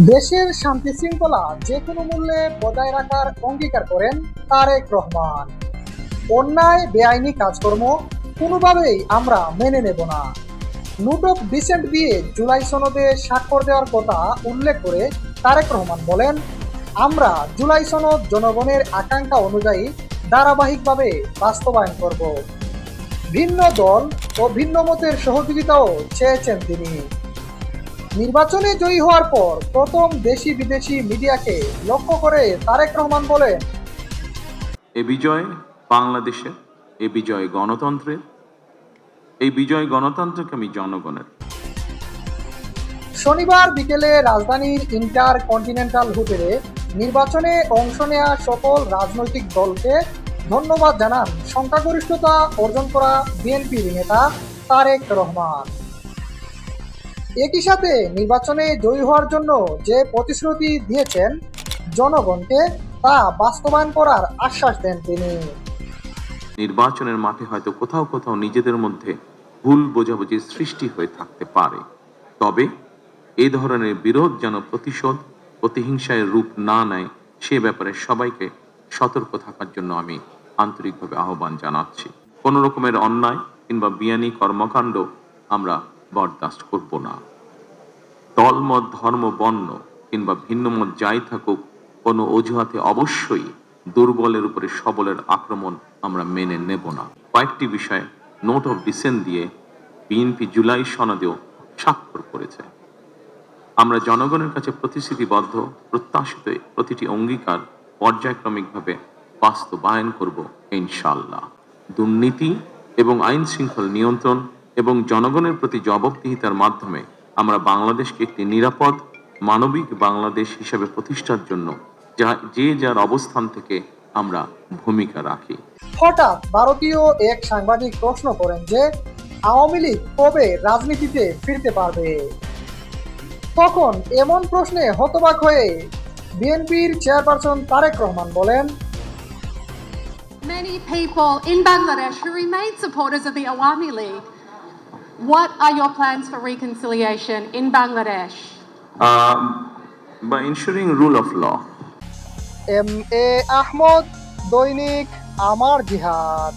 দেশের শান্তি শৃঙ্খলা যে কোনো মূল্যে বজায় রাখার অঙ্গীকার করেন তারেক রহমান। অন্যায় বেআইনি কাজকর্ম কোনোভাবেই আমরা মেনে নেব না। নোট অফ ডিসেন্ট দিয়ে জুলাই সনদে স্বাক্ষর দেওয়ার কথা উল্লেখ করে তারেক রহমান বলেন, আমরা জুলাই সনদ জনগণের আকাঙ্ক্ষা অনুযায়ী ধারাবাহিকভাবে বাস্তবায়ন করব। ভিন্ন দল ও ভিন্ন মতের সহযোগিতাও চেয়েছেন তিনি। নির্বাচনে জয়ী হওয়ার পর প্রথম দেশি বিদেশি মিডিয়াকে লক্ষ্য করে তারেক রহমান বলেন, এ বিজয় বাংলাদেশের, এ বিজয় গণতন্ত্রের, এই বিজয় গণতন্ত্রকামী জনগণের। শনিবার বিকেলে রাজধানীর ইন্টার কন্টিনেন্টাল হোটেলে নির্বাচনে অংশ নেওয়া সকল রাজনৈতিক দলকে ধন্যবাদ জানান সংখ্যাগরিষ্ঠতা অর্জন করা বিএনপির নেতা তারেক রহমান। একই সাথে নির্বাচনে জয়ী হওয়ার জন্য যে প্রতিশ্রুতি দিয়েছেন জনগণকে তা বাস্তবায়ন করার আশ্বাস দেন তিনি। নির্বাচনের মাঠে হয়তো কোথাও কোথাও নিজেদের মধ্যে ভুল বোঝাবুঝির সৃষ্টি হয়ে থাকতে পারে, তবে এই ধরনের বিরোধ যেন প্রতিশোধ প্রতিহিংসায় রূপ না নেয় সে ব্যাপারে সবাইকে সতর্ক থাকার জন্য আমি আন্তরিকভাবে আহ্বান জানাচ্ছি। কোনো রকমের অন্যায় কিংবা বিয়ানি কর্মকাণ্ড আমরা বরদাস্ত করব না। দলমত, ধর্ম, বর্ণ কিংবা ভিন্ন মত যাই থাকুক, কোনো অজুহাতে অবশ্যই দুর্বলের উপরে সবলের আক্রমণ আমরা মেনে নেব না। কয়েকটি বিষয়ে নোট অফ ডিসেন্ট দিয়ে বিএনপি জুলাই সনদেও স্বাক্ষর করেছে। আমরা জনগণের কাছে প্রতিশ্রুতিবদ্ধ, প্রত্যাশিত প্রতিটি অঙ্গীকার পর্যায়ক্রমিকভাবে বাস্তবায়ন করব ইনশাআল্লাহ। দুর্নীতি এবং আইন শৃঙ্খলা নিয়ন্ত্রণ এবং জনগণের প্রতি জবাবদিহিতার মাধ্যমে আমরা বাংলাদেশকে একটি নিরাপদ মানবিক বাংলাদেশ হিসেবে প্রতিষ্ঠার জন্য যে যার অবস্থান থেকে আমরা ভূমিকা রাখি। হঠাৎ ভারতীয় এক সাংবাদিক প্রশ্ন করেন যে আওয়ামী লীগ কবে রাজনীতিতে ফিরতে পারবে। তখন এমন প্রশ্নে হতবাক হয়ে বিএনপির চেয়ারপারসন তারেক রহমান বলেন, Many people in Bangladesh who remain supporters of the Awami League. What are your plans for reconciliation in Bangladesh? By ensuring rule of law. M A Ahmad, দৈনিক আমার জিহাদ।